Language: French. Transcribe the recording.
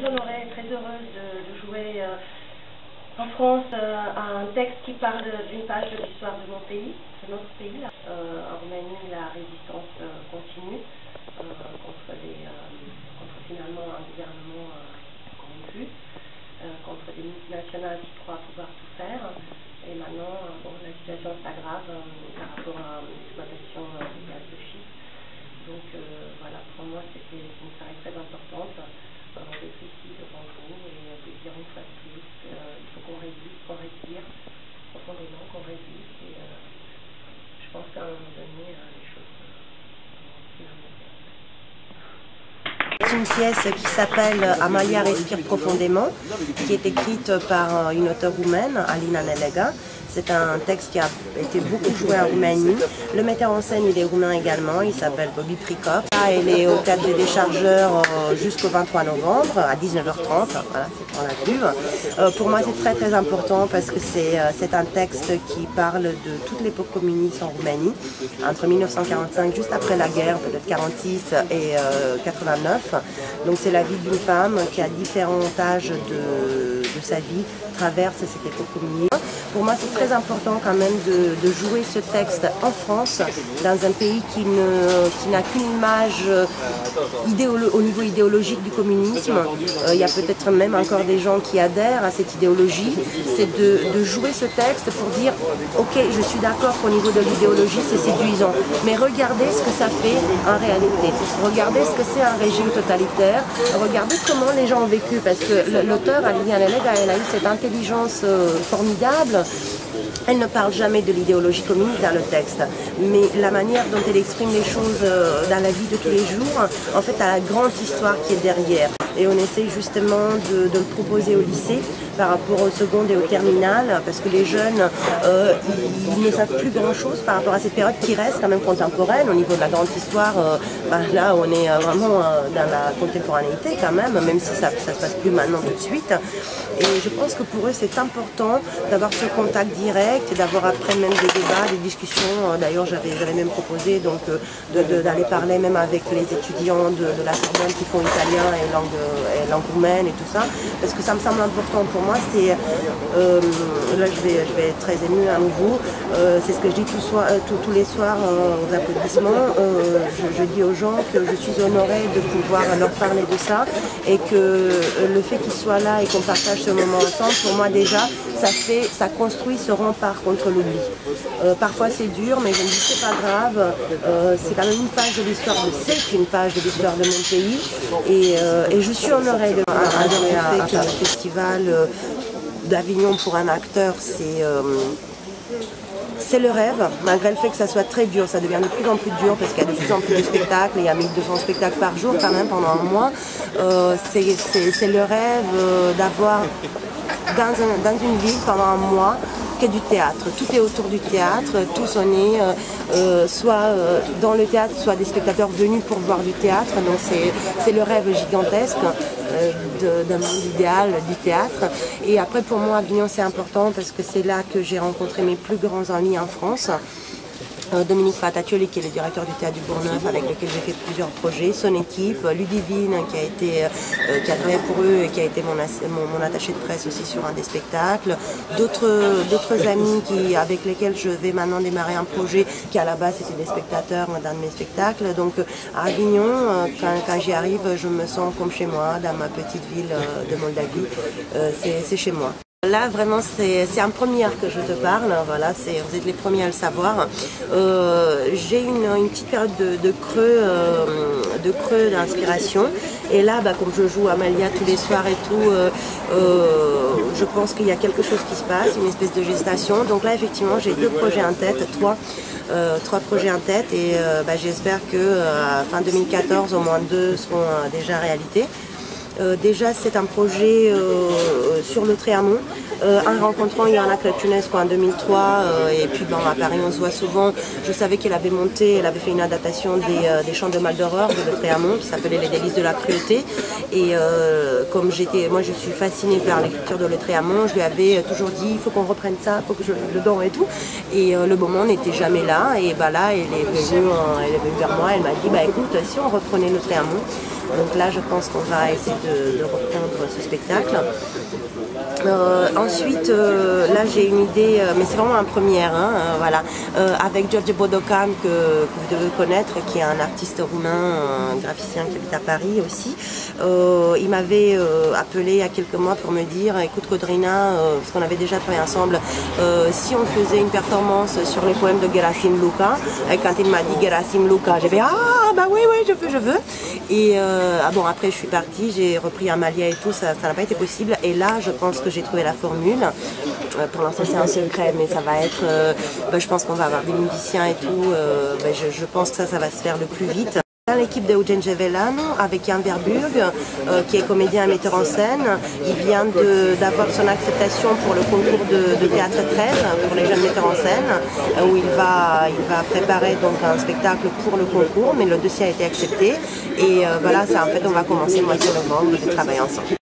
honorée, très heureuse de jouer en France un texte qui parle d'une page de l'histoire de mon pays, de notre pays. En Roumanie, la résistance continue contre finalement un gouvernement corrompu, contre des multinationales qui croient pouvoir tout faire. Et maintenant, la situation s'aggrave par rapport à l'exploitation du gaz de schiste. Donc voilà, pour moi, c'était une soirée très importante d'être ici devant vous et de dire une fois de plus qu'il faut qu'on résiste, qu'on respire profondément, qu'on résiste. Et je pense qu'à un moment donné, les choses vont finalement bien. C'est une pièce qui s'appelle Amalia respire profondément, qui est écrite par une auteure roumaine, Alina Nelega. C'est un texte qui a été beaucoup joué en Roumanie. Le metteur en scène, il est roumain également, il s'appelle Bobby Pricop. Elle est au Théâtre des Déchargeurs jusqu'au 23 novembre à 19h30, voilà, c'est pour la pub. Pour moi, c'est très très important parce que c'est un texte qui parle de toute l'époque communiste en Roumanie, entre 1945, juste après la guerre, peut-être 46 et 89. Donc c'est la vie d'une femme qui, à différents âges de sa vie, traverse cette époque communiste. Pour moi, c'est très important quand même de jouer ce texte en France, dans un pays qui n'a qu'une image au niveau idéologique du communisme. Il y a peut-être même encore des gens qui adhèrent à cette idéologie. C'est de jouer ce texte pour dire « Ok, je suis d'accord qu'au niveau de l'idéologie, c'est séduisant, mais regardez ce que ça fait en réalité. Regardez ce que c'est un régime totalitaire. Regardez comment les gens ont vécu. » Parce que l'auteur, Alina Nelega, elle a eu cette intelligence formidable. Elle ne parle jamais de l'idéologie communiste dans le texte, mais la manière dont elle exprime les choses dans la vie de tous les jours, en fait, a la grande histoire qui est derrière. Et on essaie justement de le proposer au lycée par rapport au seconde et au terminal, parce que les jeunes, ils ne savent plus grand-chose par rapport à cette période qui reste quand même contemporaine. Au niveau de la grande histoire, là, on est vraiment dans la contemporanéité quand même si ça se passe plus maintenant tout de suite. Et je pense que pour eux, c'est important d'avoir ce contact direct et d'avoir après même des débats, des discussions. D'ailleurs, j'avais même proposé d'aller parler même avec les étudiants de la Sorbonne qui font italien et langue roumaine et tout ça, parce que ça me semble important pour moi. C'est là, je vais être très émue à nouveau. C'est ce que je dis tous les soirs aux applaudissements. Je dis aux gens que je suis honorée de pouvoir leur parler de ça et que le fait qu'ils soient là et qu'on partage ce moment ensemble, pour moi déjà, ça construit ce rempart contre l'oubli. Parfois c'est dur, mais je me dis c'est pas grave, c'est quand même une page de l'histoire, c'est une page de l'histoire de mon pays, et je suis honorée de faire que le festival d'Avignon pour un acteur, c'est le rêve, malgré le fait que ça soit très dur, ça devient de plus en plus dur parce qu'il y a de plus en plus de spectacles, il y a 1200 spectacles par jour quand même pendant un mois. C'est le rêve d'avoir dans une ville pendant un mois que du théâtre. Tout est autour du théâtre, tous on est soit dans le théâtre, soit des spectateurs venus pour voir du théâtre. Donc c'est le rêve gigantesque d'un monde idéal du théâtre. Et après pour moi Avignon c'est important parce que c'est là que j'ai rencontré mes plus grands amis en France. Dominique Fatatioli qui est le directeur du Théâtre du Bourgneuf avec lequel j'ai fait plusieurs projets, son équipe, Ludivine qui a travaillé pour eux et qui a été mon attaché de presse aussi sur un des spectacles, d'autres amis avec lesquels je vais maintenant démarrer un projet qui à la base c'était des spectateurs d'un de mes spectacles. Donc à Avignon, quand j'y arrive, je me sens comme chez moi, dans ma petite ville de Moldavie, c'est chez moi. Là, vraiment, c'est en première que je te parle, voilà, vous êtes les premiers à le savoir. J'ai une petite période de creux d'inspiration. Et là, comme je joue Amalia tous les soirs et tout, je pense qu'il y a quelque chose qui se passe, une espèce de gestation. Donc là, effectivement, j'ai deux projets en tête, trois projets en tête. Et j'espère qu'à fin 2014, au moins deux seront déjà réalité. Déjà, c'est un projet sur le Trianon, en rencontrant Ioana Crăciunescu en 2003, et puis à Paris on se voit souvent. Je savais qu'elle avait fait une adaptation des Chants de Maldoror de le Trianon qui s'appelait Les délices de la cruauté. Et comme moi je suis fascinée par l'écriture de le Trianon, je lui avais toujours dit il faut qu'on reprenne ça, il faut que je le donne et tout. Et le moment n'était jamais là. Et là, elle est venue vers moi, elle m'a dit écoute, si on reprenait le Trianon, Donc là, je pense qu'on va essayer de reprendre ce spectacle. Ensuite, là j'ai une idée, mais c'est vraiment en première, hein, voilà, avec George Bodocan que vous devez connaître, qui est un artiste roumain, un graphicien qui habite à Paris aussi. Il m'avait appelé il y a quelques mois pour me dire, écoute Codrina, parce qu'on avait déjà travaillé ensemble, si on faisait une performance sur les poèmes de Gerasim Luca, et quand il m'a dit Gerasim Luca, j'ai fait ah bah oui je veux. Et bon, après je suis partie, j'ai repris Amalia et tout, ça n'a pas été possible. Et là je pense que j'ai trouvé la formule. Pour l'instant c'est un secret, mais ça va être, je pense qu'on va avoir des musiciens et tout. Je pense que ça va se faire le plus vite. L'équipe de Eugen Jevelano avec Jan Verburg, qui est comédien et metteur en scène. Il vient d'avoir son acceptation pour le concours de Théâtre 13 pour les jeunes metteurs en scène, où il va préparer donc un spectacle pour le concours, mais le dossier a été accepté. Et voilà, ça, en fait, on va commencer le mois de novembre de travailler ensemble.